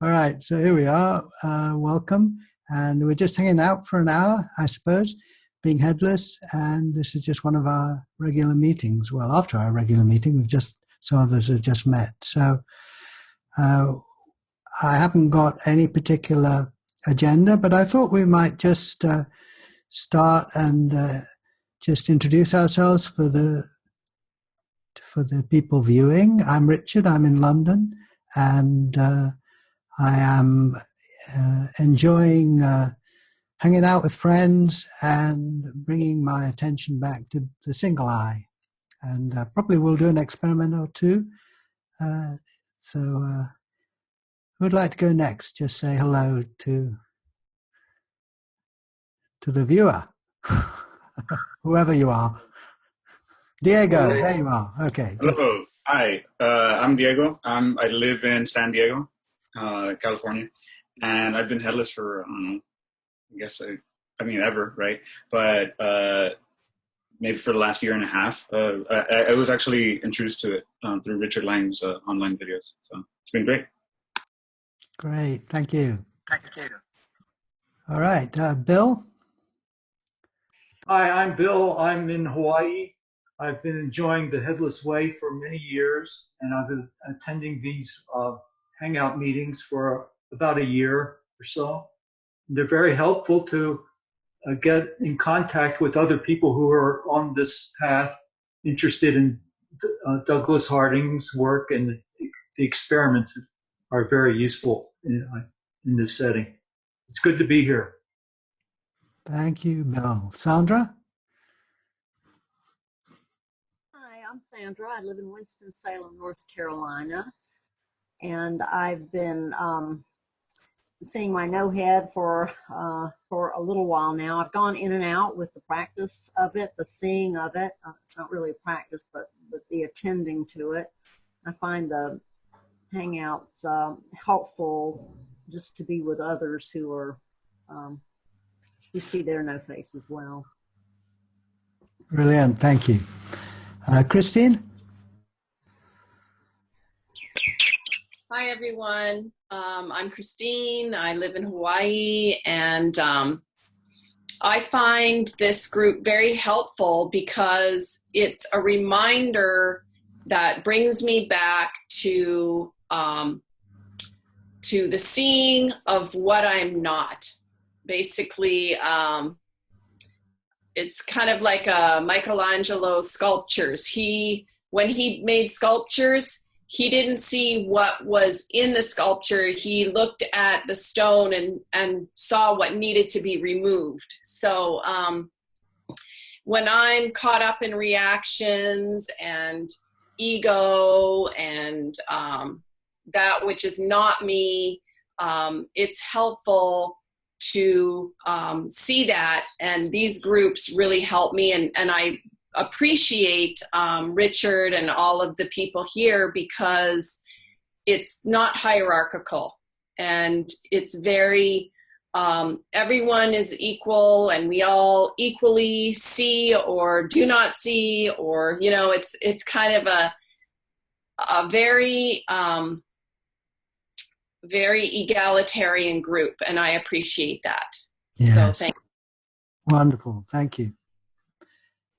All right, so here we are. Welcome. And we're just hanging out for an hour, I suppose, being headless. And this is just one of our regular meetings. Well, after our regular meeting, some of us have just met. So uh, I haven't got any particular agenda, but I thought we might just start and just introduce ourselves for the people viewing. I'm Richard. I'm in London, and I am enjoying hanging out with friends and bringing my attention back to the single eye. And probably we'll do an experiment or two. So who would like to go next? Just say hello to the viewer, whoever you are. Diego, Hello. there you are. Okay, good. Hello. Hi. I'm Diego. I live in San Diego, California, and I've been headless for I guess I mean ever, right? But maybe for the last year and a half. I was actually introduced to it through Richard Lang's online videos, so it's been great. Great, thank you. All right, Bill. Hi, I'm Bill. I'm in Hawaii. I've been enjoying the Headless Way for many years, and I've been attending these hangout meetings for about a year or so. They're very helpful to get in contact with other people who are on this path, interested in Douglas Harding's work, and the experiments are very useful in this setting. It's good to be here. Thank you, Bill. Sandra? Hi, I'm Sandra. I live in Winston-Salem, North Carolina, and I've been seeing my no-head for a little while now. I've gone in and out with the practice of it, the seeing of it. It's not really a practice, but the attending to it. I find the hangouts helpful just to be with others who are who see their no-face as well. Brilliant, thank you. Christine? Hi, everyone. I'm Christine. I live in Hawaii, and I find this group very helpful because it's a reminder that brings me back to the seeing of what I'm not. Basically, it's kind of like Michelangelo sculptures. When he made sculptures, he didn't see what was in the sculpture. He looked at the stone and saw what needed to be removed. So when I'm caught up in reactions and ego and that which is not me, it's helpful to see that, and these groups really help me, and I appreciate Richard and all of the people here because it's not hierarchical, and it's very everyone is equal, and we all equally see or do not see, or it's kind of a very very egalitarian group, and I appreciate that. Yes. So thank you. Wonderful, thank you.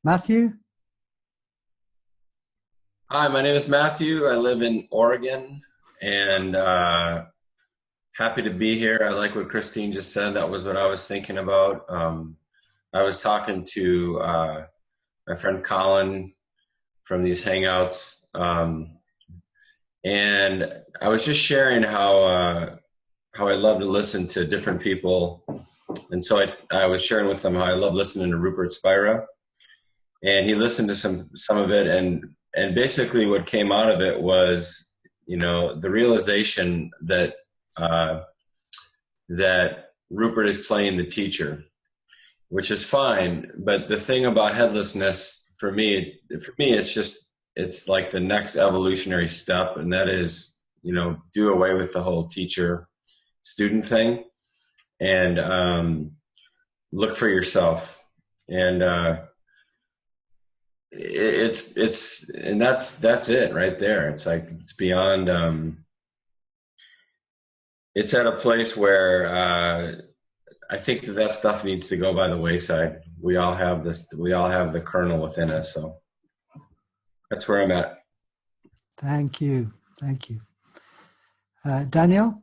Matthew? Hi, my name is Matthew. I live in Oregon, and happy to be here. I like what Christine just said. That was what I was thinking about. I was talking to my friend Colin from these Hangouts, and I was just sharing how I love to listen to different people, and so I was sharing with them how I love listening to Rupert Spira, and he listened to some of it, and basically what came out of it was, the realization that that Rupert is playing the teacher, which is fine, but the thing about headlessness for me, it's like the next evolutionary step, and that is, do away with the whole teacher-student thing and look for yourself. And and that's it right there. It's like it's beyond it's at a place where I think that stuff needs to go by the wayside. We all have this. We all have the kernel within us. So that's where I'm at. Thank you. Thank you. Daniel?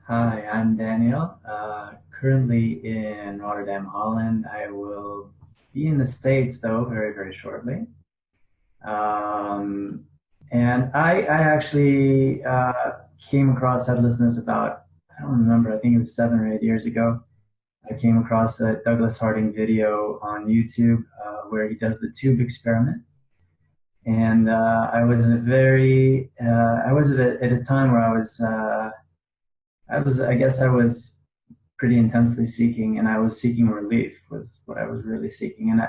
Hi, I'm Daniel. Currently in Rotterdam, Holland. I will be in the States, though, very, very shortly. And I actually came across headlessness about, I don't remember, I think it was 7 or 8 years ago. I came across a Douglas Harding video on YouTube where he does the tube experiment. And I was at a time where I guess I was pretty intensely seeking, and I was seeking relief was what I was really seeking. And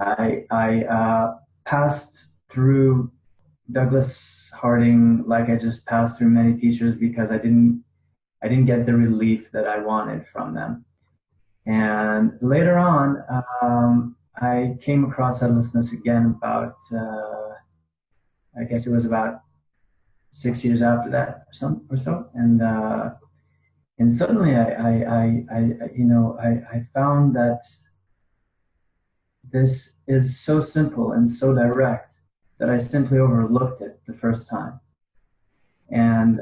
I passed through Douglas Harding like I just passed through many teachers because I didn't get the relief that I wanted from them. And later on, I came across headlessness again about, I guess it was about 6 years after that or so. And suddenly I found that this is so simple and so direct that I simply overlooked it the first time. And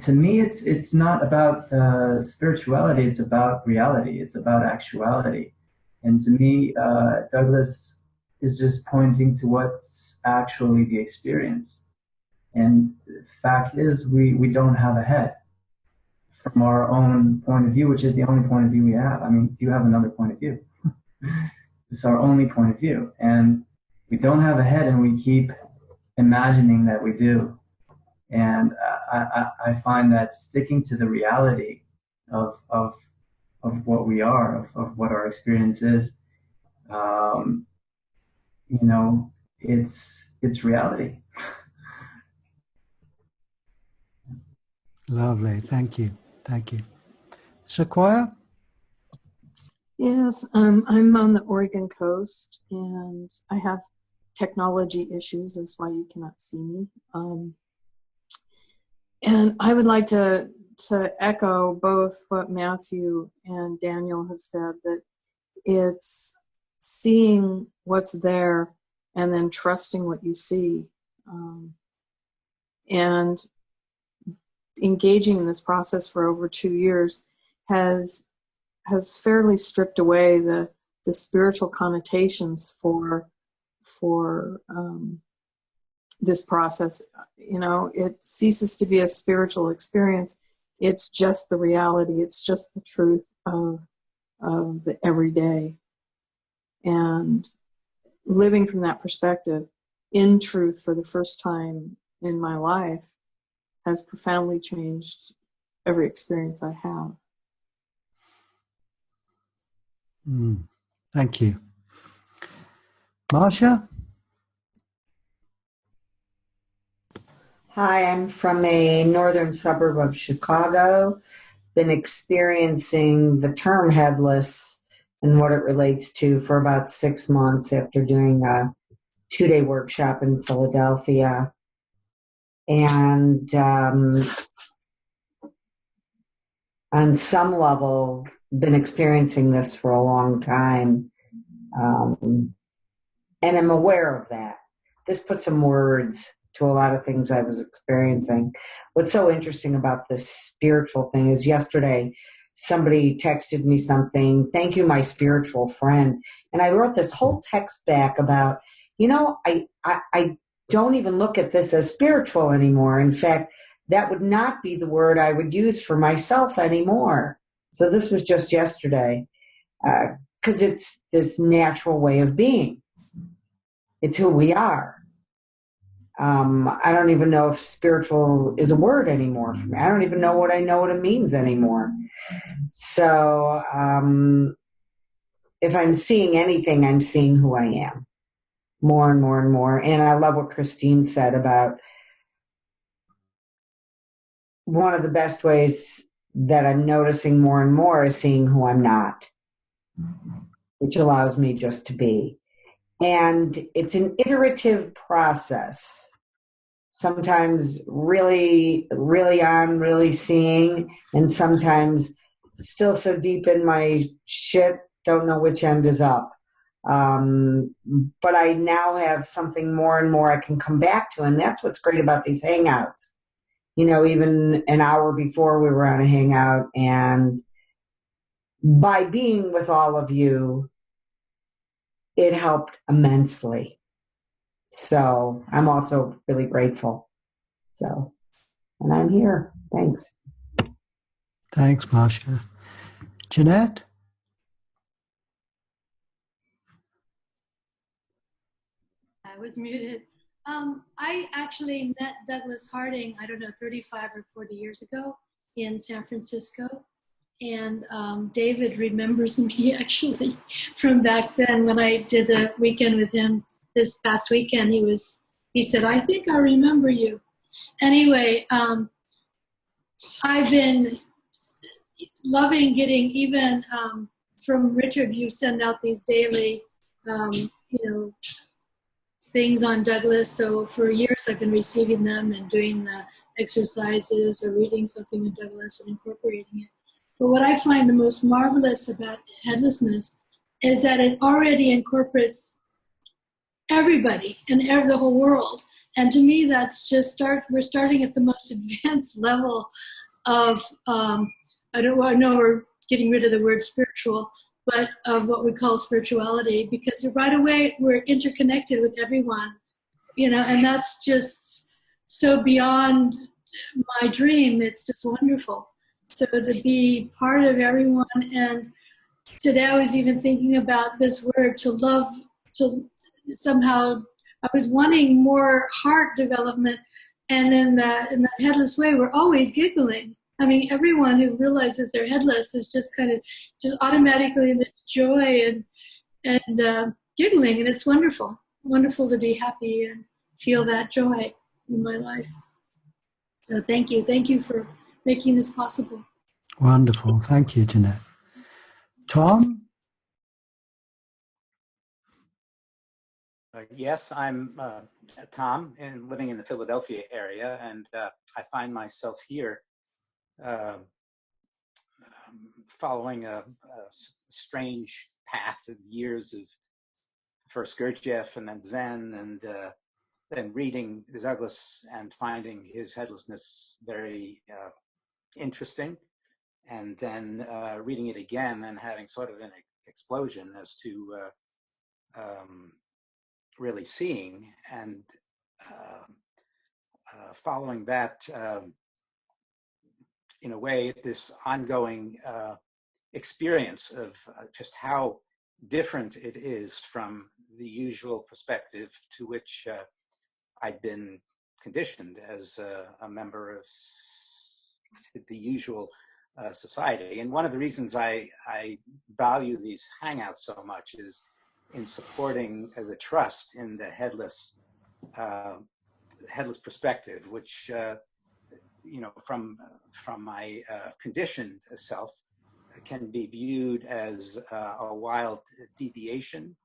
to me, it's not about spirituality. It's about reality. It's about actuality. And to me, Douglas is just pointing to what's actually the experience. And the fact is, we don't have a head from our own point of view, which is the only point of view we have. I mean, do you have another point of view? It's our only point of view. And we don't have a head, and we keep imagining that we do. And I find that sticking to the reality of what we are, of what our experience is, it's reality. Lovely. Thank you. Thank you. Sequoia? Yes, I'm on the Oregon coast, and I have technology issues. That's why you cannot see me. And I would like to echo both what Matthew and Daniel have said, that it's seeing what's there and then trusting what you see. And engaging in this process for over 2 years has fairly stripped away the spiritual connotations for this process. It ceases to be a spiritual experience. It's just the reality. It's just the truth of the everyday. And living from that perspective, in truth, for the first time in my life, has profoundly changed every experience I have. Thank you. Marcia? Hi, I'm from a northern suburb of Chicago. Been experiencing the term headless and what it relates to for about 6 months after doing a 2-day workshop in Philadelphia. And on some level, been experiencing this for a long time. And I'm aware of that. This puts some words to a lot of things I was experiencing. What's so interesting about this spiritual thing is yesterday somebody texted me something, "Thank you, my spiritual friend." And I wrote this whole text back about, I don't even look at this as spiritual anymore. In fact, that would not be the word I would use for myself anymore. So this was just yesterday, because it's this natural way of being. It's who we are. I don't even know if spiritual is a word anymore for me. I don't even know what it means anymore. So if I'm seeing anything, I'm seeing who I am more and more and more. And I love what Christine said about one of the best ways that I'm noticing more and more is seeing who I'm not, which allows me just to be. And it's an iterative process. sometimes really, really on, really seeing, and sometimes still so deep in my shit, don't know which end is up. But I now have something more and more I can come back to, and that's what's great about these hangouts. You know, even an hour before we were on a hangout, and by being with all of you, it helped immensely. So I'm also really grateful. So, and I'm here. Thanks. Thanks, Marcia. Jeanette? I was muted. I actually met Douglas Harding, I don't know, 35 or 40 years ago in San Francisco. And David remembers me actually from back then when I did the weekend with him this past weekend. He said, I think I remember you. Anyway, I've been loving getting even from Richard, you send out these daily, things on Douglas. So for years I've been receiving them and doing the exercises or reading something in Douglas and incorporating it. But what I find the most marvelous about headlessness is that it already incorporates everybody and the whole world. And to me, that's just we're starting at the most advanced level of, I don't know, we're getting rid of the word spiritual, but of what we call spirituality, because right away we're interconnected with everyone, and that's just so beyond my dream. It's just wonderful. So to be part of everyone, and today I was even thinking about this word, to love, to somehow, I was wanting more heart development, and in that headless way, we're always giggling. I mean, everyone who realizes they're headless is just kind of just automatically in this joy and giggling, and it's wonderful. Wonderful to be happy and feel that joy in my life. So thank you for making this possible. Wonderful. Thank you, Jeanette. Tom? Yes, I'm Tom, and living in the Philadelphia area, and I find myself here following a strange path of years of first Gurdjieff and then Zen, and then reading Douglas and finding his headlessness very interesting, and then reading it again and having sort of an explosion as to really seeing, and following that, in a way, this ongoing experience of just how different it is from the usual perspective to which I'd been conditioned as a member of the usual society. And one of the reasons I value these hangouts so much is in supporting the trust in the headless perspective, which from my conditioned self can be viewed as a wild deviation,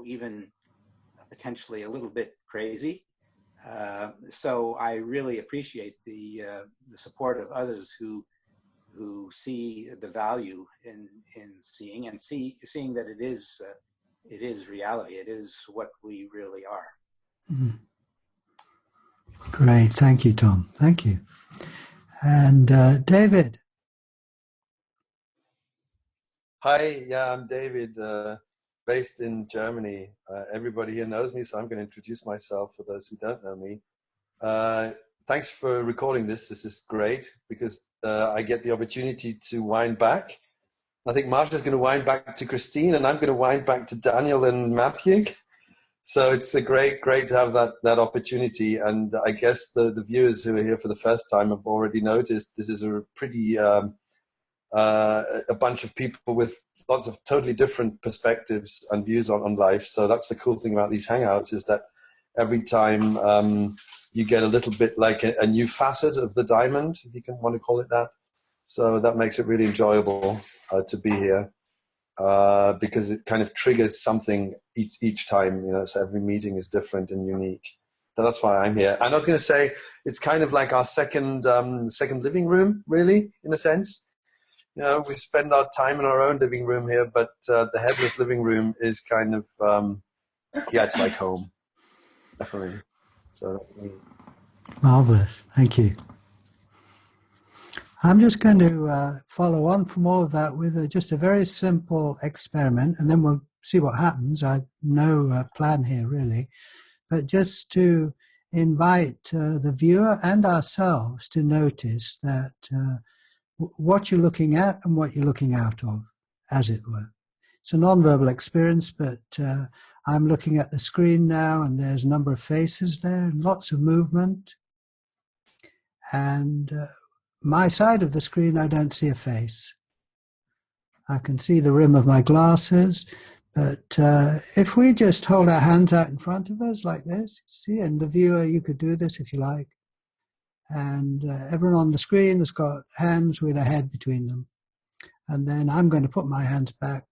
even potentially a little bit crazy. So I really appreciate the support of others who see the value in seeing, and seeing that it is reality. It is what we really are. Mm-hmm. Great. Thank you, Tom. Thank you. And David. Hi, yeah, I'm David, based in Germany. Everybody here knows me, so I'm going to introduce myself for those who don't know me. Thanks for recording this. This is great because I get the opportunity to wind back. I think Marsha's going to wind back to Christine, and I'm going to wind back to Daniel and Matthew. So it's a great to have that opportunity. And I guess the viewers who are here for the first time have already noticed this is a pretty a bunch of people with lots of totally different perspectives and views on life. So that's the cool thing about these hangouts, is that every time you get a little bit like a new facet of the diamond, if you can want to call it that. So that makes it really enjoyable to be here because it kind of triggers something each time, so every meeting is different and unique. So that's why I'm here. And I was going to say, it's kind of like our second living room, really, in a sense. You know, we spend our time in our own living room here, but the headless living room is kind of, yeah, it's like home, definitely. So, Marvelous. Thank you. I'm just going to follow on from all of that with just a very simple experiment, and then we'll see what happens. I have no plan here, really, but just to invite the viewer and ourselves to notice that what you're looking at and what you're looking out of, as it were. It's a non-verbal experience, but I'm looking at the screen now, and there's a number of faces there, and lots of movement. And my side of the screen, I don't see a face. I can see the rim of my glasses, but if we just hold our hands out in front of us like this, see, and the viewer, you could do this if you like. And everyone on the screen has got hands with a head between them. And then I'm going to put my hands back,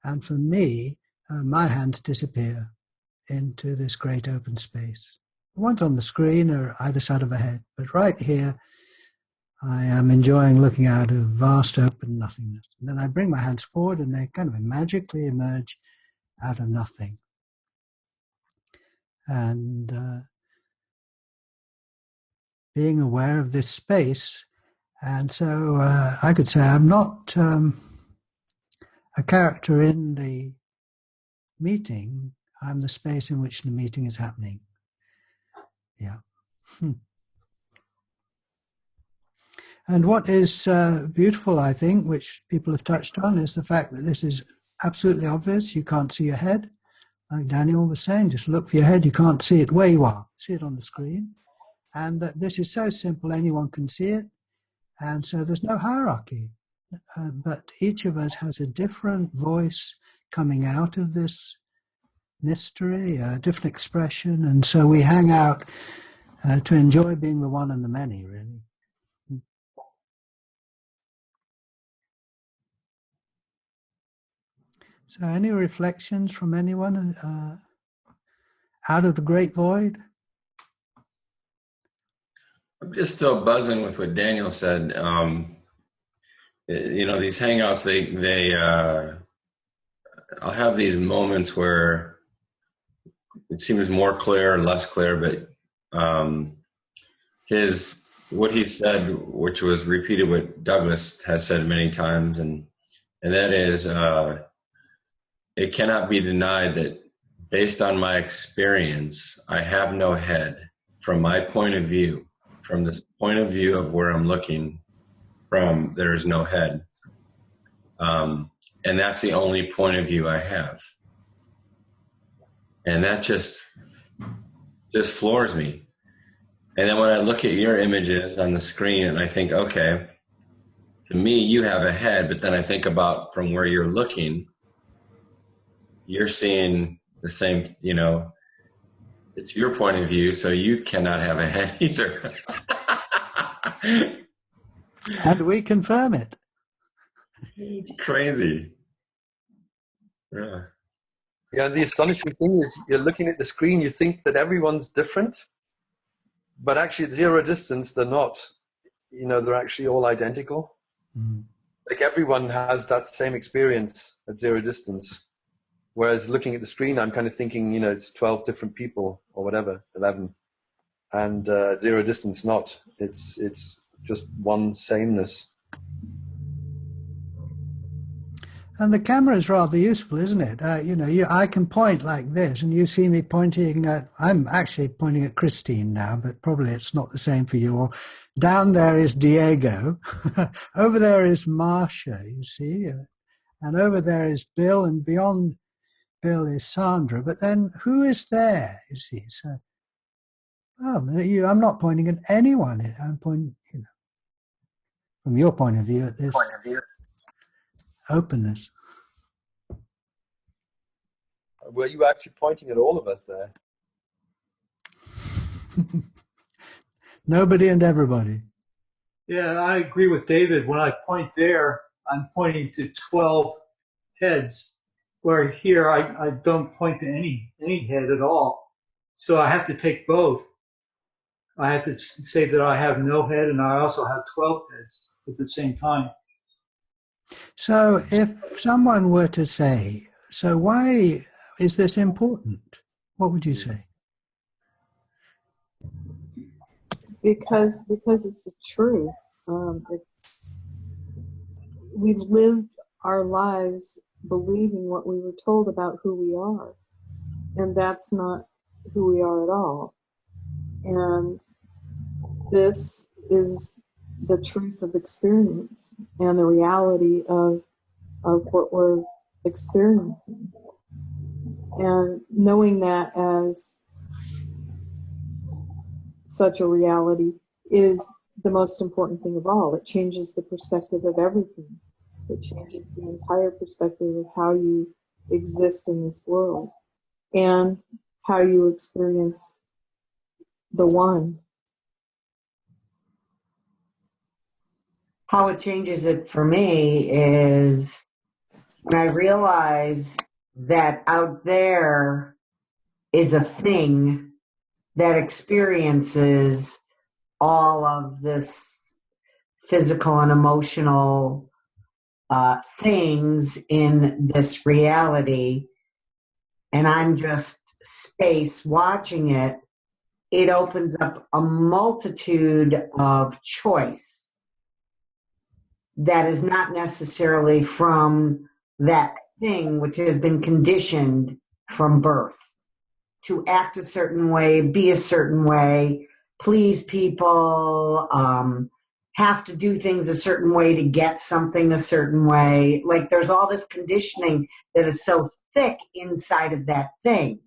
and for me, my hands disappear into this great open space. The ones on the screen are either side of a head, but right here, I am enjoying looking out of vast open nothingness. And then I bring my hands forward, and they kind of magically emerge out of nothing. And being aware of this space. And so I could say I'm not a character in the meeting. I'm the space in which the meeting is happening. Yeah. And what is beautiful, I think, which people have touched on, is the fact that this is absolutely obvious. You can't see your head. Like Daniel was saying, just look for your head. You can't see it where you are. See it on the screen. And that this is so simple, anyone can see it. And so there's no hierarchy. But each of us has a different voice coming out of this mystery, a different expression. And so we hang out to enjoy being the one and the many, really. So any reflections from anyone out of the great void? I'm just still buzzing with what Daniel said. You know, these hangouts, I'll have these moments where it seems more clear, less clear, but what he said, which was repeated what Douglas has said many times, and that is, it cannot be denied that based on my experience, I have no head. From my point of view, from this point of view of where I'm looking from, there is no head. And that's the only point of view I have. And that just floors me. And then when I look at your images on the screen and I think, okay, to me, you have a head, but then I think about from where you're looking, you're seeing the same, you know, it's your point of view, so you cannot have a head either. And we confirm it. It's crazy. Yeah. yeah, the astonishing thing is you're looking at the screen, you think that everyone's different, but actually at zero distance, they're not. You know, they're actually all identical. Mm. Like everyone has that same experience at zero distance. Whereas looking at the screen, I'm kind of thinking, you know, it's 12 different people or whatever, 11. And at zero distance, not. It's just one sameness. And the camera is rather useful, isn't it? You know, I can point like this, and you see me pointing at, I'm actually pointing at Christine now, but probably it's not the same for you. Or down there is Diego. Over there is Marcia, you see. And over there is Bill, and beyond Bill is Sandra. But then who is there, you see? So, I'm not pointing at anyone. I'm pointing, you know, from your point of view, at this openness. Were you actually pointing at all of us there? Nobody and everybody. Yeah, I agree with David. When I point there, I'm pointing to 12 heads, where here I don't point to any head at all. So I have to take both. I have to say that I have no head and I also have 12 heads at the same time. So if someone were to say, so why is this important? What would you say? Because it's the truth. We've lived our lives believing what we were told about who we are, and that's not who we are at all. And this is the truth of experience and the reality of what we're experiencing. And knowing that as such a reality is the most important thing of all. It changes the perspective of everything. It changes the entire perspective of how you exist in this world and how you experience the one. How it changes it for me is when I realize that out there is a thing that experiences all of this physical and emotional things in this reality, and I'm just space watching it, it opens up a multitude of choice that is not necessarily from that thing which has been conditioned from birth to act a certain way, be a certain way, please people, have to do things a certain way to get something a certain way. Like there's all this conditioning that is so thick inside of that thing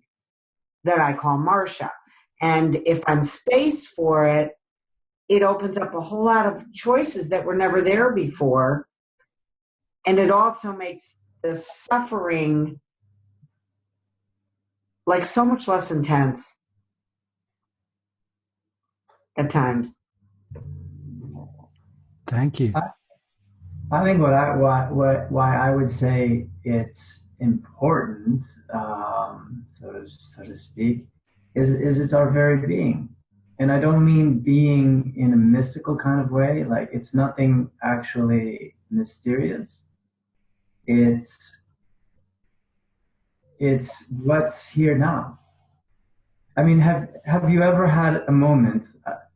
that I call Marsha. And if I'm spaced for it, it opens up a whole lot of choices that were never there before. And it also makes the suffering like so much less intense at times. Thank you. I think why I would say it's important, so to speak, is it's our very being, and I don't mean being in a mystical kind of way. Like it's nothing actually mysterious. It's what's here now. I mean, have you ever had a moment?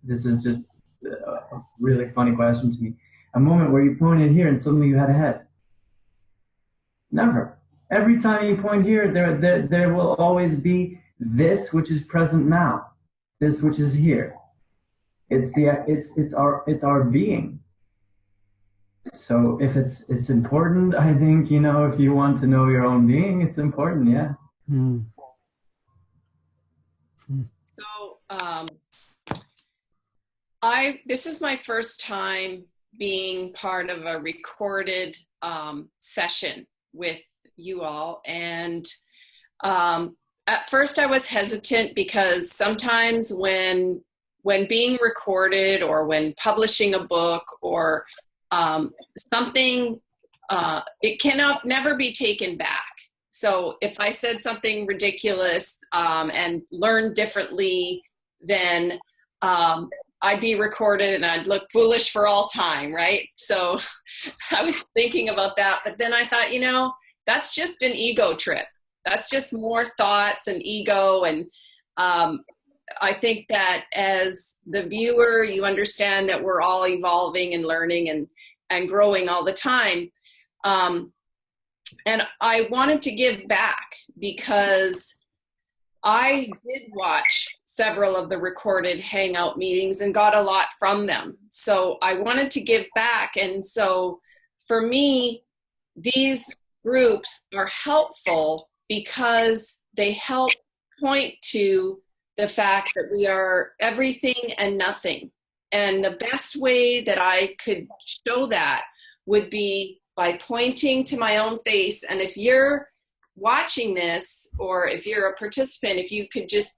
This is just a really funny question to me. A moment where you pointed here and suddenly you had a head. Never. Every time you point here, there will always be this which is present now, this which is here. It's our being. So if it's important, I think, if you want to know your own being, it's important, yeah. Mm. So this is my first time being part of a recorded session with you all, and at first I was hesitant because sometimes when being recorded or when publishing a book or something, it cannot never be taken back. So if I said something ridiculous and learned differently, then I'd be recorded and I'd look foolish for all time, right? So I was thinking about that, but then I thought, that's just an ego trip. That's just more thoughts and ego. And I think that as the viewer, you understand that we're all evolving and learning and growing all the time. And I wanted to give back because I did watch several of the recorded Hangout meetings and got a lot from them. So I wanted to give back. And so for me, these groups are helpful because they help point to the fact that we are everything and nothing. And the best way that I could show that would be by pointing to my own face. And if you're watching this, or if you're a participant, if you could just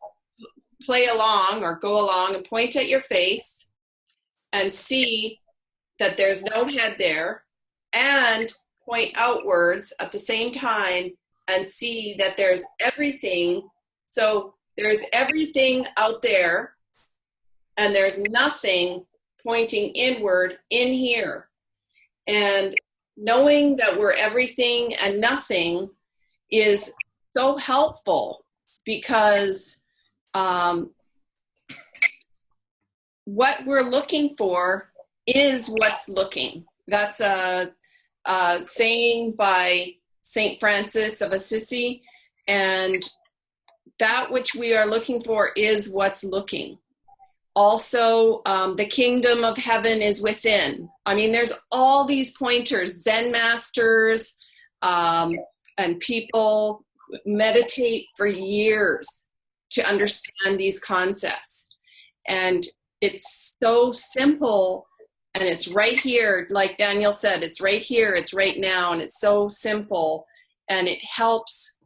play along or go along and point at your face and see that there's no head there, and point outwards at the same time and see that there's everything. So There's everything out there, and there's nothing pointing inward in here. And knowing that we're everything and nothing is so helpful, because what we're looking for is what's looking. That's a saying by St. Francis of Assisi, and that which we are looking for is what's looking. Also, the kingdom of heaven is within. I mean, there's all these pointers, Zen masters, and people meditate for years to understand these concepts. And it's so simple, and it's right here, like Daniel said, it's right here, it's right now, and it's so simple, and it helps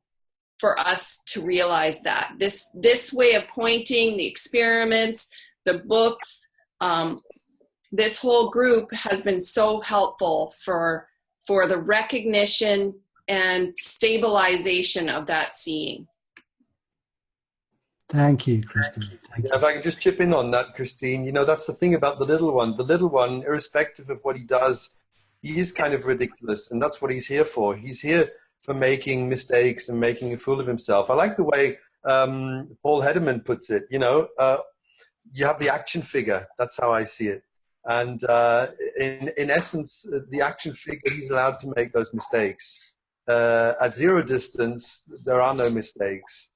for us to realize that. This way of pointing, the experiments, the books, this whole group has been so helpful for the recognition and stabilization of that seeing. Thank you, Christine. Thank If I can just chip in on that, Christine, you know, that's the thing about the little one. The little one, irrespective of what he does, he is kind of ridiculous, and that's what he's here for. He's here for making mistakes and making a fool of himself. I like the way Paul Hederman puts it, you know, you have the action figure. That's how I see it. And in essence, the action figure, he's allowed to make those mistakes. At zero distance, there are no mistakes.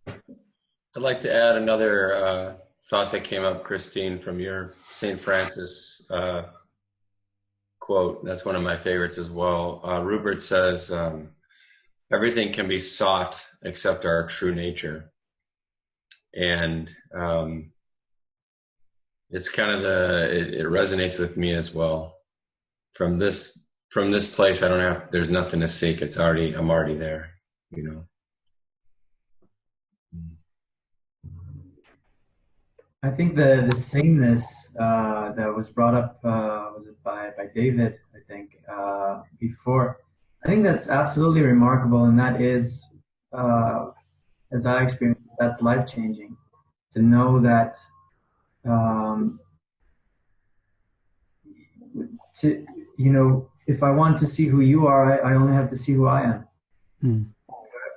I'd like to add another thought that came up, Christine, from your St. Francis quote. That's one of my favorites as well. Rupert says, everything can be sought except our true nature. And it's kind of it resonates with me as well. From this place, there's nothing to seek. I'm already there, you know. I think the sameness that was brought up was it by David, I think, before. I think that's absolutely remarkable, and that is, as I experienced, that's life-changing. To know that, if I want to see who you are, I only have to see who I am.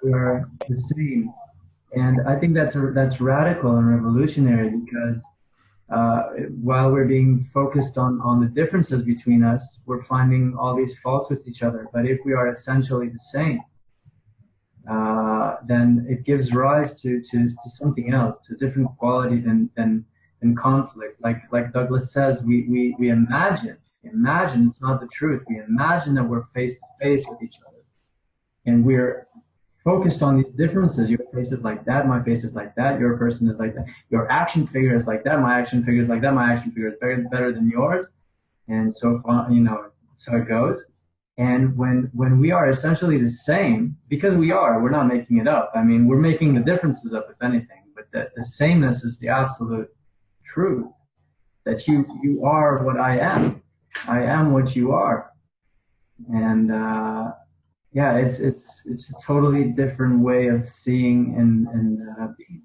We are the same. And I think that's radical and revolutionary, because while we're being focused on the differences between us, we're finding all these faults with each other. But if we are essentially the same, then it gives rise to something else, to a different quality than conflict. Like Douglas says, we imagine. It's not the truth. We imagine that we're face to face with each other, and we're focused on these differences. Your face is like that, my face is like that, your person is like that, your action figure is like that, my action figure is like that, my action figure is better than yours, and so so it goes. And when we are essentially the same, because we're not making it up. I mean, we're making the differences up, if anything, but the sameness is the absolute truth, that you are what I am. I am what you are. And yeah, it's a totally different way of seeing and being.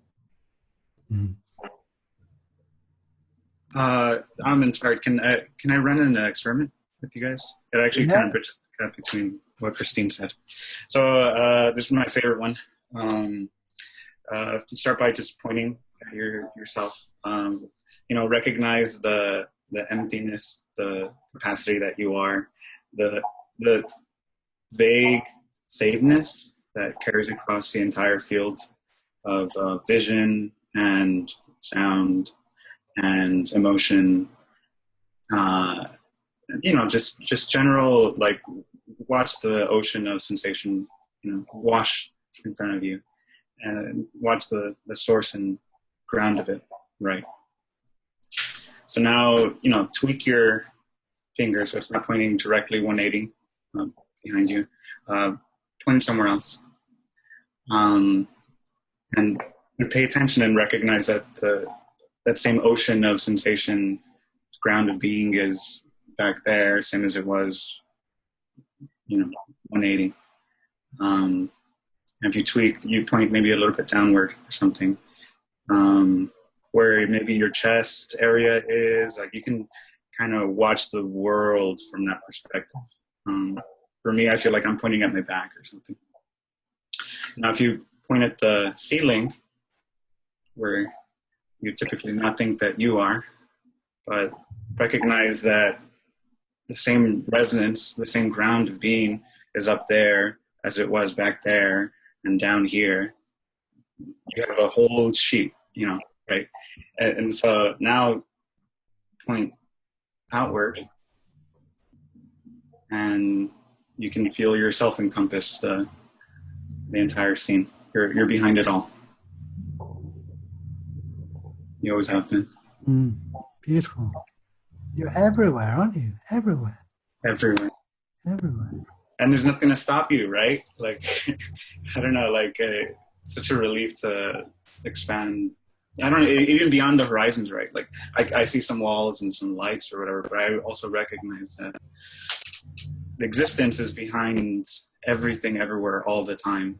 I'm inspired. Can I run an experiment with you guys? It actually kind of bridges the gap between what Christine said. So this is my favorite one. Start by just pointing at yourself. Recognize the emptiness, the capacity that you are, the vague sameness that carries across the entire field of vision and sound and emotion. Just general, like, watch the ocean of sensation, wash in front of you, and watch the source and ground of it, right? So now, tweak your finger so it's not pointing directly 180 behind you, point somewhere else. And pay attention and recognize that that same ocean of sensation, ground of being, is back there, same as it was, 180. And if you point maybe a little bit downward or something, where maybe your chest area is, like you can kind of watch the world from that perspective. For me, I feel like I'm pointing at my back or something. Now, if you point at the ceiling, where you typically not think that you are, but recognize that the same resonance, the same ground of being is up there as it was back there and down here. You have a whole sheet, right? And so now point outward and you can feel yourself encompass the entire scene. You're behind it all. You always have been. Beautiful. You're everywhere, aren't you? Everywhere. Everywhere. Everywhere. And there's nothing to stop you, right? Like, I don't know, like such a relief to expand. I don't know, even beyond the horizons, right? Like I see some walls and some lights or whatever, but I also recognize that the existence is behind everything, everywhere, all the time,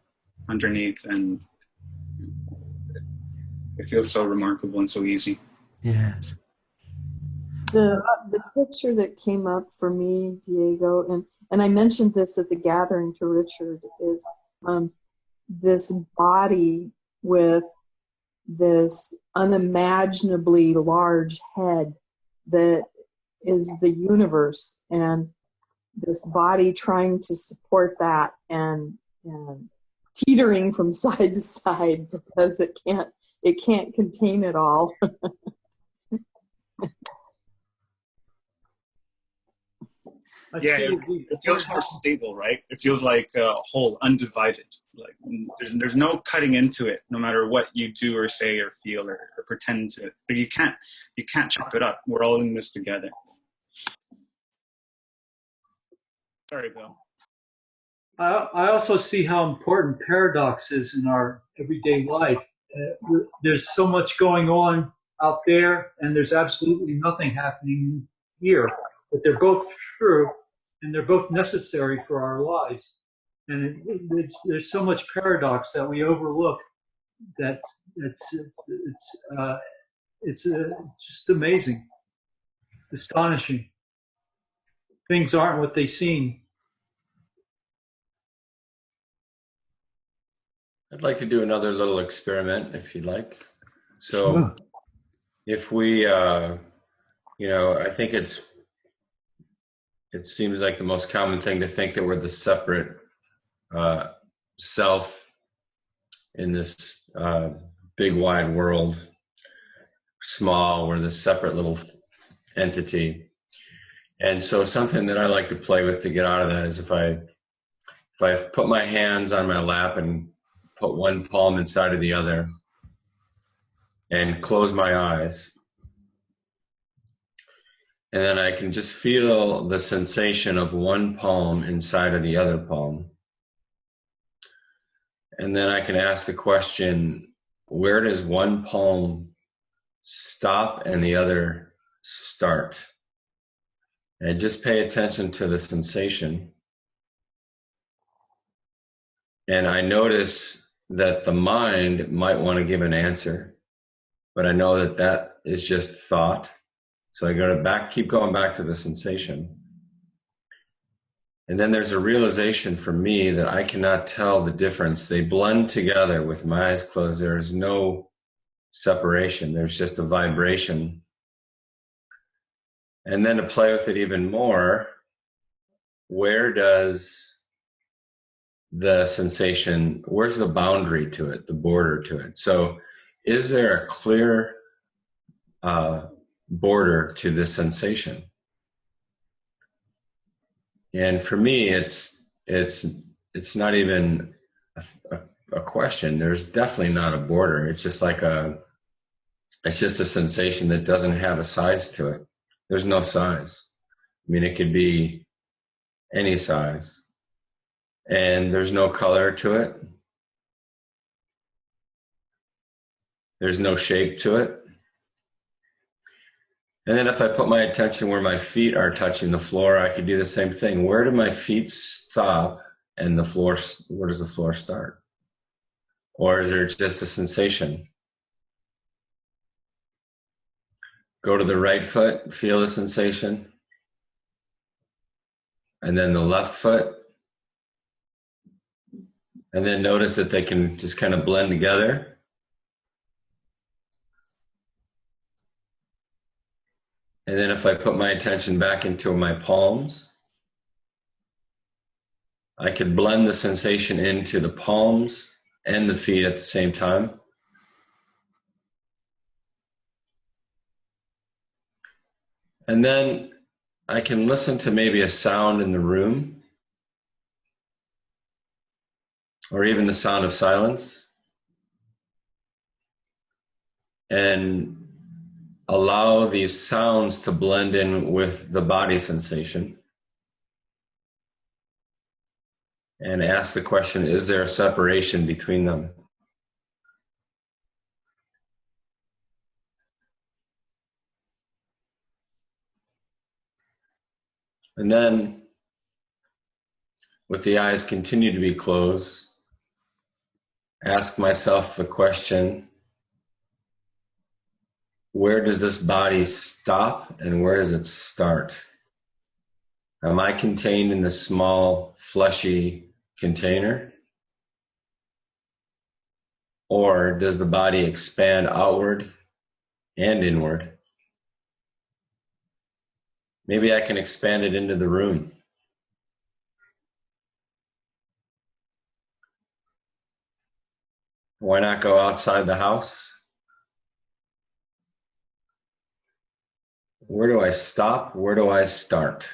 underneath, and it feels so remarkable and so easy. Yes. The picture that came up for me, Diego, and I mentioned this at the gathering to Richard, is this body with this unimaginably large head that is the universe, and this body trying to support that and teetering from side to side because it can't contain it all. Yeah, it feels more stable, right? It feels like a whole, undivided. Like there's no cutting into it, no matter what you do or say or feel or pretend to. But you can't chop it up. We're all in this together. Sorry, Bill. I also see how important paradox is in our everyday life. There's so much going on out there, and there's absolutely nothing happening here. But they're both true, and they're both necessary for our lives. And there's so much paradox that we overlook. It's just amazing, astonishing. Things aren't what they seem. I'd like to do another little experiment, if you'd like. So, sure. If we, I think it seems like the most common thing to think that we're the separate self in this big wide world. Small, we're this separate little entity. And so something that I like to play with to get out of that is if I put my hands on my lap and put one palm inside of the other and close my eyes. And then I can just feel the sensation of one palm inside of the other palm. And then I can ask the question, where does one palm stop and the other start? And just pay attention to the sensation. And I notice that the mind might want to give an answer, but I know that that is just thought. So I keep going back to the sensation. And then there's a realization for me that I cannot tell the difference. They blend together with my eyes closed. There is no separation. There's just a vibration. And then to play with it even more, where does the sensation, where's the boundary to it, the border to it? So is there a clear border to this sensation? And for me, it's not even a question. There's definitely not a border. It's just it's just a sensation that doesn't have a size to it. There's no size. I mean, it could be any size. And there's no color to it. There's no shape to it. And then if I put my attention where my feet are touching the floor, I could do the same thing. Where do my feet stop and where does the floor start? Or is there just a sensation? Go to the right foot, feel the sensation. And then the left foot. And then notice that they can just kind of blend together. And then if I put my attention back into my palms, I could blend the sensation into the palms and the feet at the same time. And then I can listen to maybe a sound in the room, or even the sound of silence, and allow these sounds to blend in with the body sensation. And ask the question, is there a separation between them? And then, with the eyes continue to be closed, ask myself the question, where does this body stop and where does it start? Am I contained in this small, fleshy container? Or does the body expand outward and inward? Maybe I can expand it into the room. Why not go outside the house? Where do I stop? Where do I start?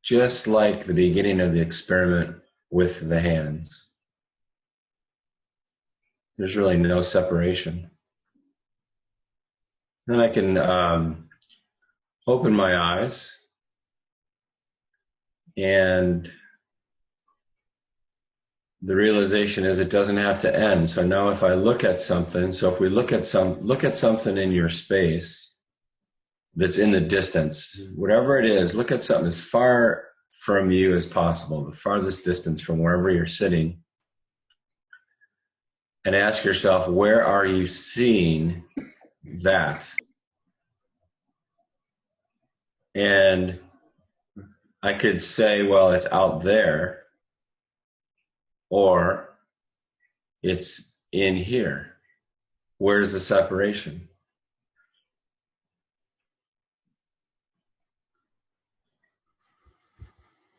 Just like the beginning of the experiment with the hands. There's really no separation. Then I can open my eyes, and the realization is it doesn't have to end. So now if I look at something, so if we look at something in your space that's in the distance, whatever it is, look at something as far from you as possible, the farthest distance from wherever you're sitting, and ask yourself, where are you seeing that? And I could say, well, it's out there, or it's in here. Where's the separation?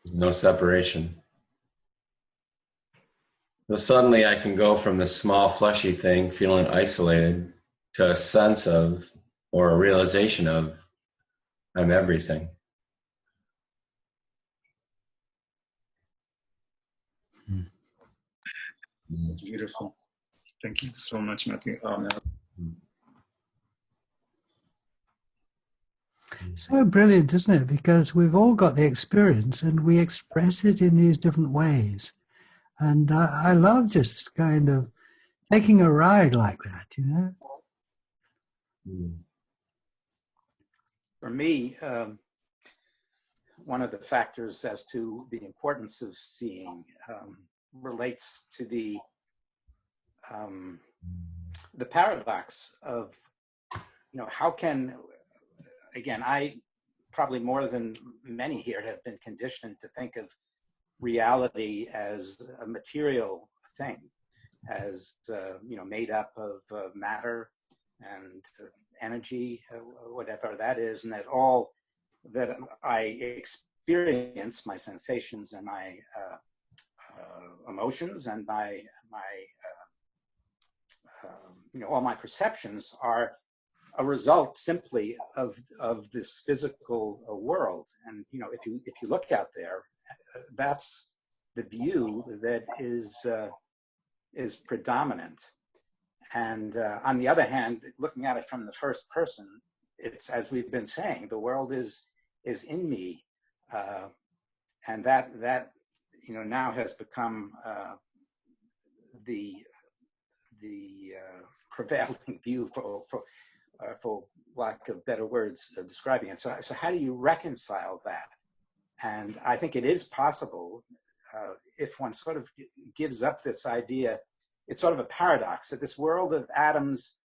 There's no separation. So suddenly I can go from this small fleshy thing, feeling isolated, to a sense of, or a realization of, I'm everything. That's beautiful. Thank you so much, Matthew. So brilliant, isn't it? Because we've all got the experience and we express it in these different ways. And I love just kind of taking a ride like that, you know? For me, one of the factors as to the importance of seeing relates to the paradox of, how can, again, I probably more than many here have been conditioned to think of reality as a material thing, as made up of matter and energy, whatever that is, and that all that I experience, my sensations and my emotions and my all my perceptions are a result simply of this physical world. And if you look out there, that's the view that is predominant. And on the other hand, looking at it from the first person, it's, as we've been saying, the world is in me, and that now has become the prevailing view, for lack of better words describing it. So how do you reconcile that? And I think it is possible, if one sort of gives up this idea it's sort of a paradox that this world of atoms,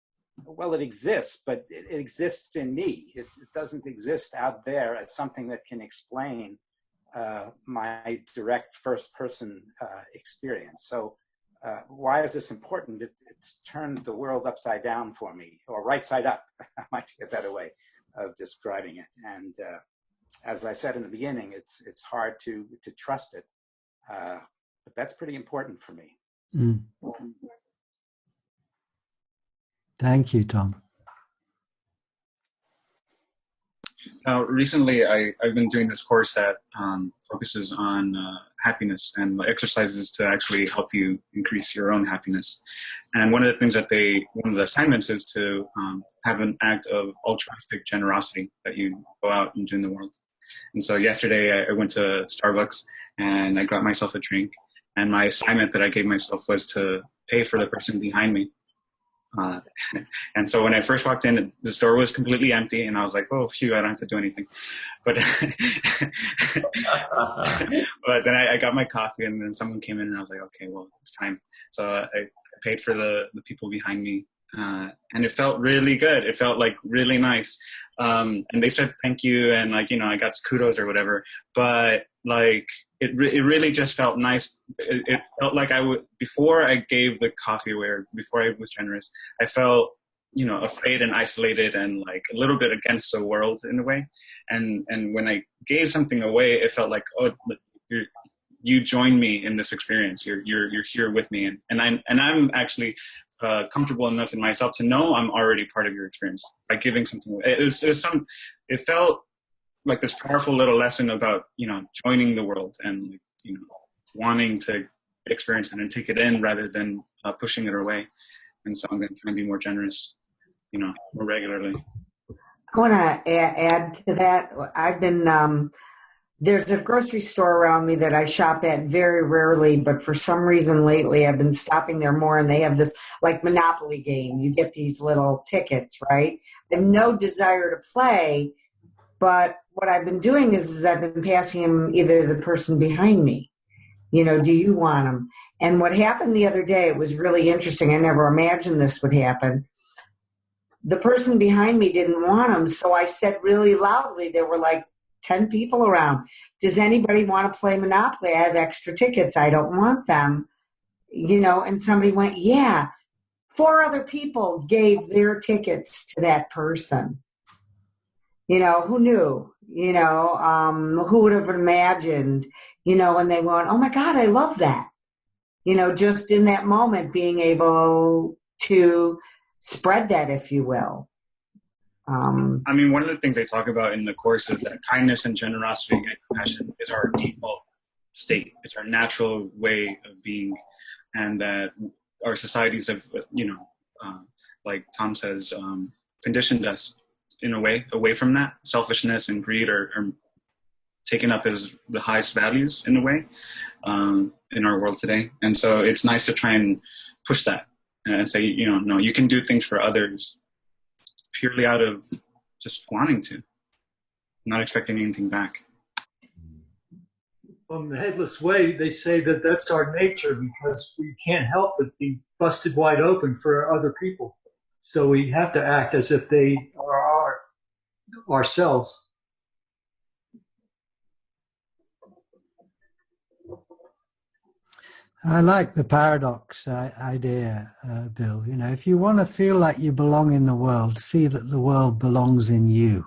well, it exists, but it exists in me. It doesn't exist out there as something that can explain my direct first-person experience. So why is this important? It's turned the world upside down for me, or right side up, might be a better way of describing it. And as I said in the beginning, it's hard to trust it, but that's pretty important for me. Mm. Thank you, Tom. Recently, I've been doing this course that focuses on happiness and exercises to actually help you increase your own happiness. And one of the things that one of the assignments is to have an act of altruistic generosity that you go out and do in the world. And so yesterday I went to Starbucks and I got myself a drink. And my assignment that I gave myself was to pay for the person behind me. And so when I first walked in, the store was completely empty, and I was like, "Oh, phew! I don't have to do anything." But but then I got my coffee, and then someone came in, and I was like, "Okay, well, it's time." So I paid for the people behind me, and it felt really good. It felt like really nice, and they said thank you, and like I got kudos or whatever. But like it really just felt nice. It felt like before I gave the coffee away, or before I was generous, I felt afraid and isolated and like a little bit against the world in a way. And when I gave something away, it felt like, oh, you join me in this experience. You're here with me, and I'm actually comfortable enough in myself to know I'm already part of your experience by giving something away. It felt like this powerful little lesson about joining the world and wanting to experience it and take it in rather than pushing it away. And so I'm going to try and be more generous, more regularly. I want to add to that. I've been there's a grocery store around me that I shop at very rarely, but for some reason lately I've been stopping there more, and they have this like Monopoly game. You get these little tickets, right? I have no desire to play, but what I've been doing is I've been passing them either the person behind me, do you want them? And what happened the other day, it was really interesting. I never imagined this would happen. The person behind me didn't want them, so I said really loudly, there were like 10 people around, does anybody want to play Monopoly? I have extra tickets. I don't want them. And somebody went, yeah. 4 other people gave their tickets to that person. Who knew? Who would have imagined, and they went, oh my God, I love that. Just in that moment, being able to spread that, if you will. One of the things they talk about in the course is that kindness and generosity and compassion is our default state. It's our natural way of being, and that our societies have, like Tom says, conditioned us in a way away from that. Selfishness and greed are taken up as the highest values in a way in our world today. And so it's nice to try and push that and say, no, you can do things for others purely out of just wanting to, not expecting anything back. From the headless way, they say that that's our nature because we can't help but be busted wide open for other people. So we have to act as if they are ourselves. I like the paradox idea, Bill. If you want to feel like you belong in the world, see that the world belongs in you.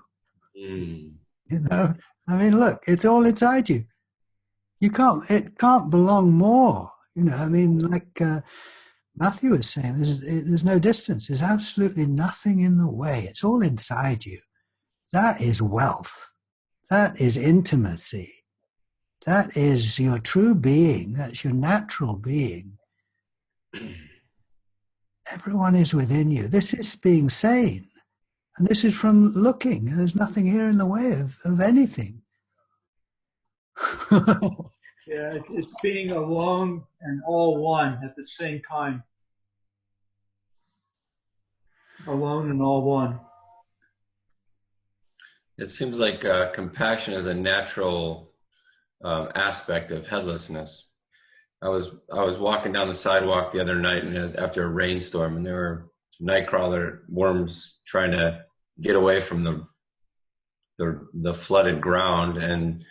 Look, it's all inside you. It can't belong more. Like Matthew was saying, there's no distance. There's absolutely nothing in the way. It's all inside you. That is wealth. That is intimacy. That is your true being. That's your natural being. Everyone is within you. This is being sane. And this is from looking. There's nothing here in the way of anything. Yeah, it's being alone and all one at the same time. Alone and all one. It seems like compassion is a natural aspect of headlessness. I was walking down the sidewalk the other night, and it was after a rainstorm, and there were nightcrawler worms trying to get away from the flooded ground, and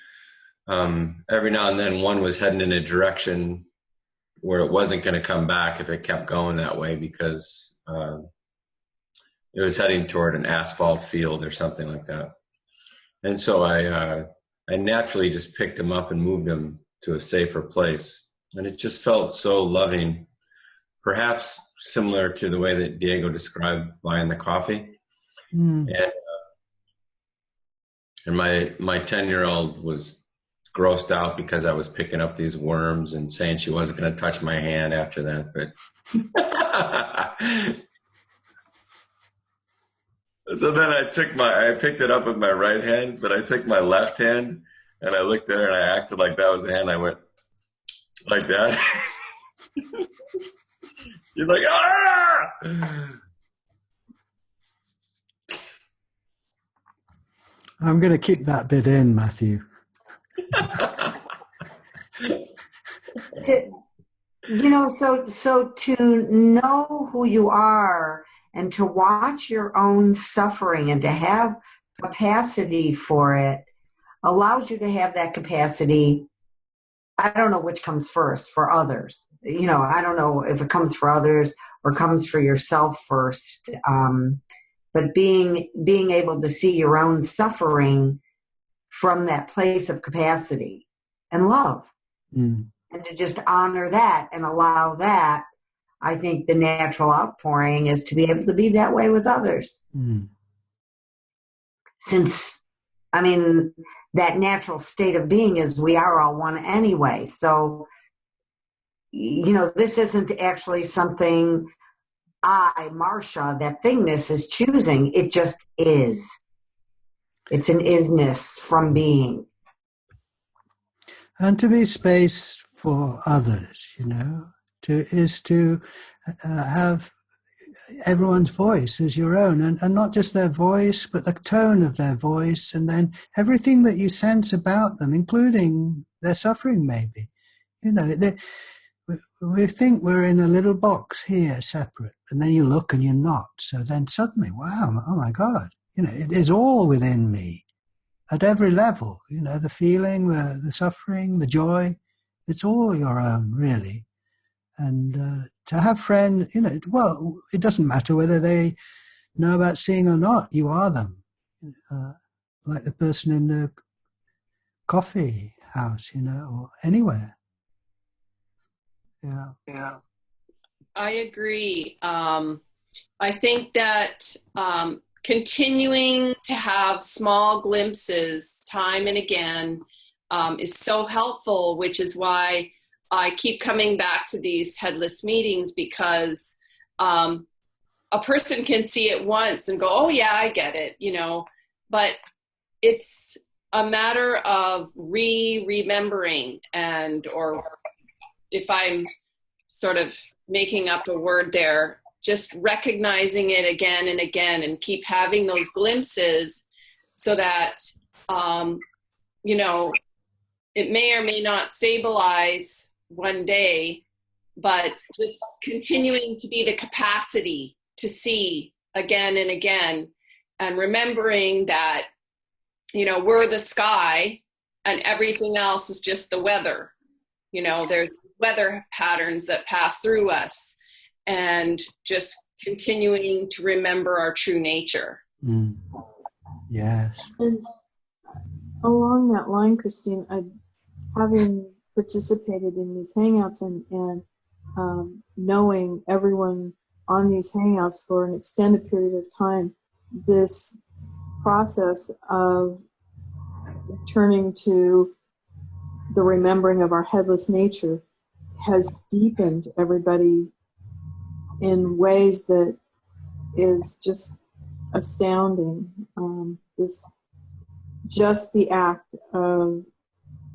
every now and then one was heading in a direction where it wasn't going to come back if it kept going that way, because it was heading toward an asphalt field or something like that. And so I naturally just picked him up and moved him to a safer place. And it just felt so loving, perhaps similar to the way that Diego described buying the coffee. Mm. And my 10-year-old was grossed out because I was picking up these worms and saying she wasn't going to touch my hand after that. But so then I picked it up with my right hand, but I took my left hand and I looked at her and I acted like that was the hand. I went like that. You're like, ah! I'm going to keep that bit in, Matthew. So to know who you are and to watch your own suffering and to have capacity for it allows you to have that capacity. I don't know which comes first for others. I don't know if it comes for others or comes for yourself first. But being able to see your own suffering from that place of capacity and love, and to just honor that and allow that, I think the natural outpouring is to be able to be that way with others. Since, that natural state of being is we are all one anyway. So, this isn't actually something Marcia, that thingness is choosing. It just is. It's an isness from being. And to be space for others, to have everyone's voice as your own, and not just their voice, but the tone of their voice, and then everything that you sense about them, including their suffering maybe. We think we're in a little box here, separate, and then you look and you're not. So then suddenly, wow, oh my God, it is all within me at every level, the feeling, the suffering, the joy, it's all your own, really. And to have friends, well, it doesn't matter whether they know about seeing or not, you are them. Like the person in the coffee house, or anywhere. Yeah. I agree. I think that continuing to have small glimpses time and again is so helpful, which is why I keep coming back to these headless meetings, because a person can see it once and go, oh yeah, I get it, but it's a matter of remembering, or if I'm sort of making up a word there, just recognizing it again and again and keep having those glimpses so that, it may or may not stabilize one day, but just continuing to be the capacity to see again and again, and remembering that, we're the sky and everything else is just the weather. There's weather patterns that pass through us, and just continuing to remember our true nature. Yes. And along that line, Christine, having participated in these hangouts and knowing everyone on these hangouts for an extended period of time, this process of returning to the remembering of our headless nature has deepened everybody in ways that is just astounding. Just the act of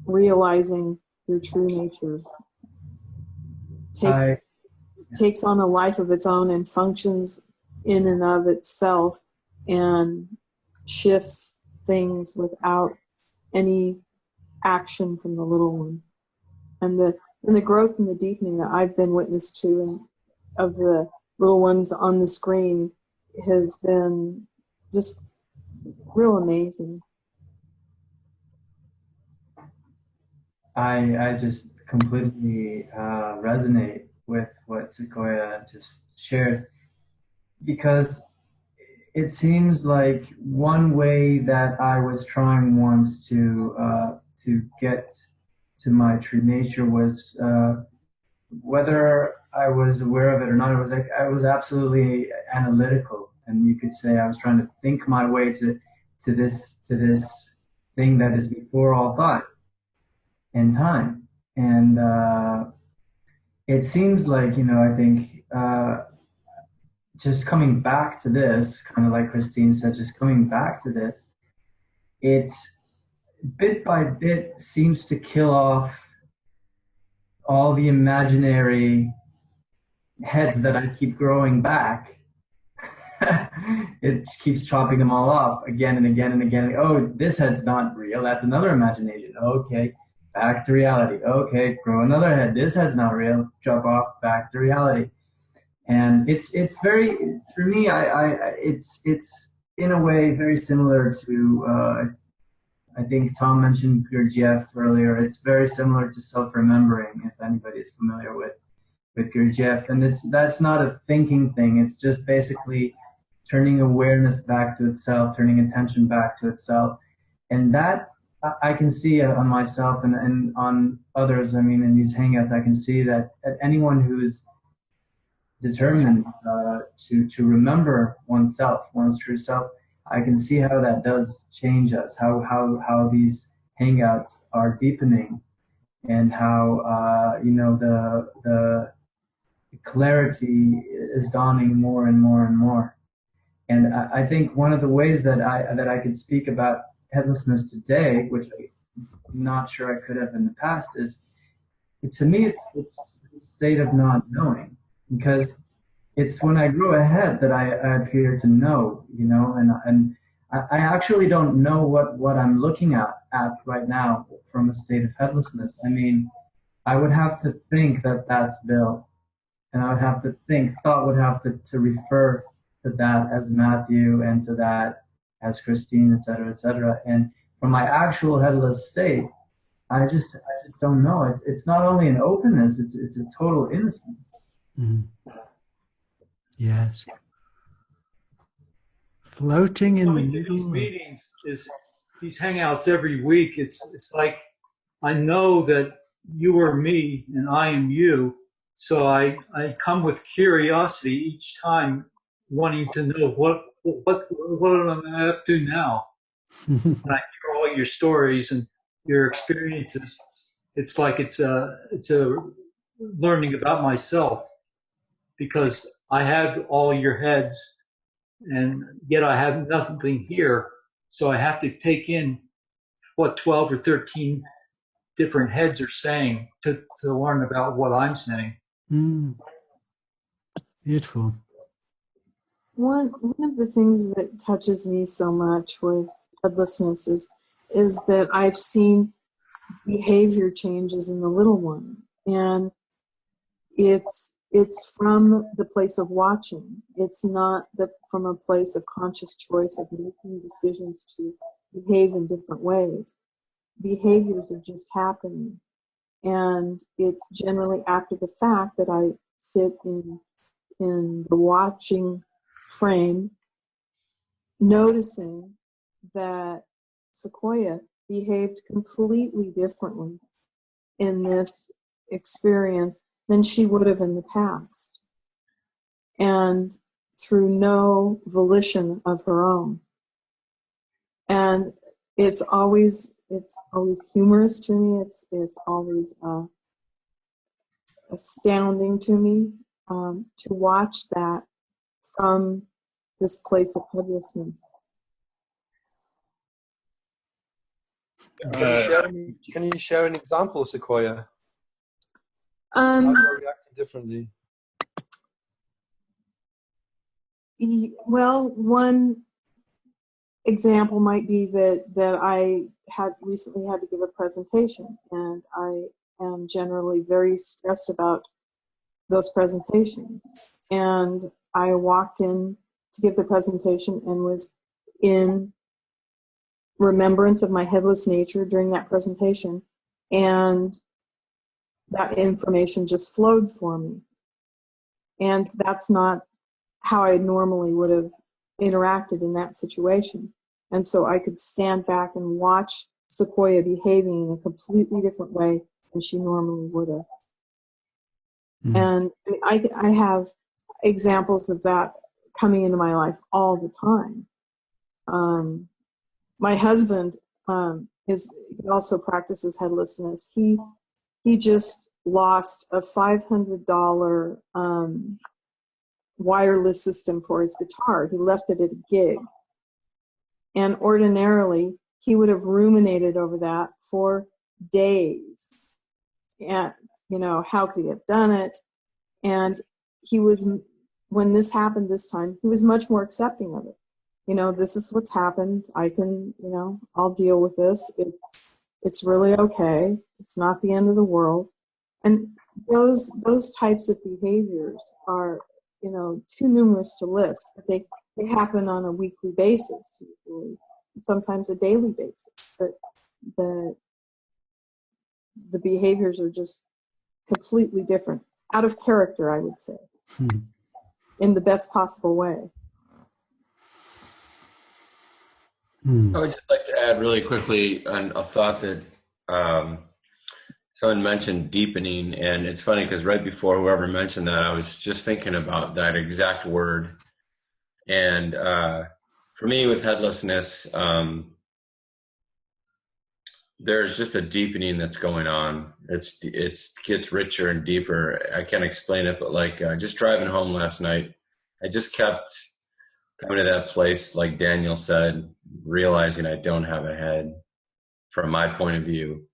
realizing your true nature takes on a life of its own and functions in and of itself and shifts things without any action from the little one. And the and the growth and the deepening that I've been witness to and of the little ones on the screen has been just real amazing. I just completely resonate with what Sequoia just shared, because it seems like one way that I was trying once to get to my true nature was, whether I was aware of it or not, it was like I was absolutely analytical, and you could say I was trying to think my way to this thing that is before all thought and time. And it seems like, I think just coming back to this, kind of like Christine said, just coming back to this, it's bit by bit seems to kill off all the imaginary heads that I keep growing back. It keeps chopping them all off again and again and again. Oh, this head's not real. That's another imagination. Okay, back to reality. Okay, grow another head. This head's not real. Chop off, back to reality. And it's very, for me, it's in a way very similar to, I think Tom mentioned Gurdjieff earlier. It's very similar to self-remembering, if anybody is familiar with Gurdjieff. And that's not a thinking thing. It's just basically turning awareness back to itself, turning attention back to itself. And that I can see on myself and on others. I mean, in these hangouts, I can see that anyone who's determined to remember oneself, one's true self, I can see how that does change us, how these hangouts are deepening, and how the clarity is dawning more and more and more. And I think one of the ways that I could speak about headlessness today, which I'm not sure I could have in the past, is, to me, it's a state of not knowing, because it's when I grow ahead that I appear to know, and I actually don't know what I'm looking at right now from a state of headlessness. I mean, I would have to think that that's Bill, and I would have to think, thought would have to refer to that as Matthew, and to that as Christine, et cetera, et cetera. And from my actual headless state, I just don't know. It's not only an openness, it's a total innocence. Mm-hmm. Yes. Floating in the middle. These meetings, these hangouts every week, it's like I know that you are me and I am you. So I come with curiosity each time, wanting to know what am I up to now. When I hear all your stories and your experiences, it's like it's a learning about myself, because I had all your heads, and yet I have nothing here. So I have to take in what 12 or 13 different heads are saying to learn about what I'm saying. Beautiful. One of the things that touches me so much with headlessness is that I've seen behavior changes in the little one, and it's from the place of watching. It's not from a place of conscious choice of making decisions to behave in different ways. Behaviors are just happening, and it's generally after the fact that I sit in the watching frame, noticing that Sequoia behaved completely differently in this experience than she would have in the past, and through no volition of her own. And it's always humorous to me. It's always astounding to me to watch that from this place of headlessness. Can you share an example, Sequoia? How are you reacting differently? Well, one example might be that I had recently had to give a presentation, and I am generally very stressed about those presentations. And I walked in to give the presentation and was in remembrance of my headless nature during that presentation. And that information just flowed for me. And that's not how I normally would have interacted in that situation. And so I could stand back and watch Sequoia behaving in a completely different way than she normally would have. And I have examples of that coming into my life all the time. My husband he also practices headlessness. He just lost a $500 wireless system for his guitar. He left it at a gig. And ordinarily, he would have ruminated over that for days. And, how could he have done it? And when this happened this time, he was much more accepting of it. This is what's happened. I can, I'll deal with this. It's really okay. It's not the end of the world. And those types of behaviors are, too numerous to list, but they happen on a weekly basis, usually, sometimes a daily basis. But the behaviors are just completely different, out of character, I would say, in the best possible way. I would just like to add really quickly a thought that someone mentioned deepening, and it's funny because right before whoever mentioned that, I was just thinking about that exact word. And for me, with headlessness, there's just a deepening that's going on. It gets richer and deeper. I can't explain it, but like just driving home last night, I just kept coming to that place, like Daniel said, realizing I don't have a head from my point of view.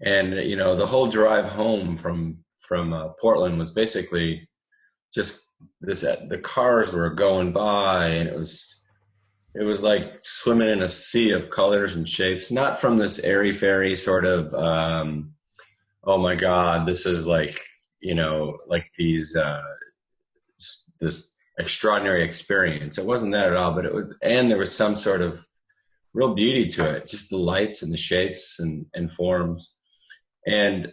And, the whole drive home from Portland was basically just the cars were going by, and it was like swimming in a sea of colors and shapes, not from this airy-fairy sort of, oh my God, this is like, like this extraordinary experience. It wasn't that at all, but and there was some sort of real beauty to it, just the lights and the shapes and forms. And,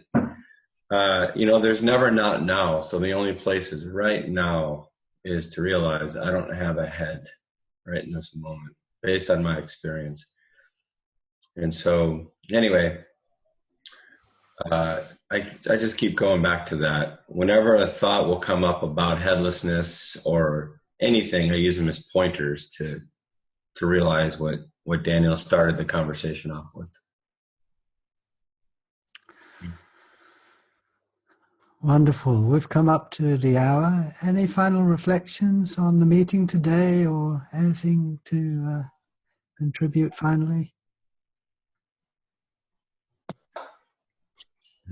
there's never not now. So the only place is right now is to realize I don't have a head right in this moment based on my experience. And so anyway, I just keep going back to that. Whenever a thought will come up about headlessness or anything, I use them as pointers to realize what Daniel started the conversation off with. Wonderful. We've come up to the hour. Any final reflections on the meeting today or anything to contribute finally?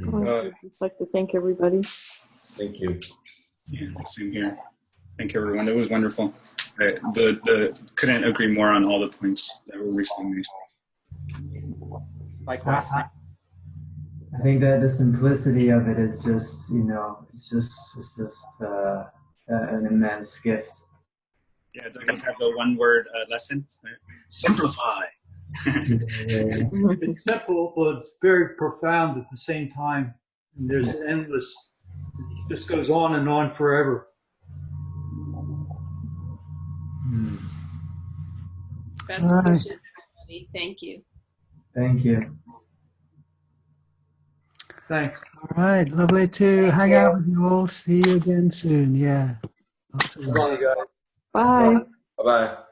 I'd just like to thank everybody. Thank you. Yeah, same here. Thank you, everyone. It was wonderful. Couldn't agree more on all the points that were recently made. Likewise. I think that the simplicity of it is just, it's just an immense gift. Yeah, Douglas had the one-word lesson. Simplify. It's simple, but it's very profound at the same time. And there's endless. It just goes on and on forever. Best wishes, everybody. Thank you. Thank you. Thanks. All right. Lovely to hang out with you all. See you again soon. Yeah. Bye, guys. Bye. Bye-bye.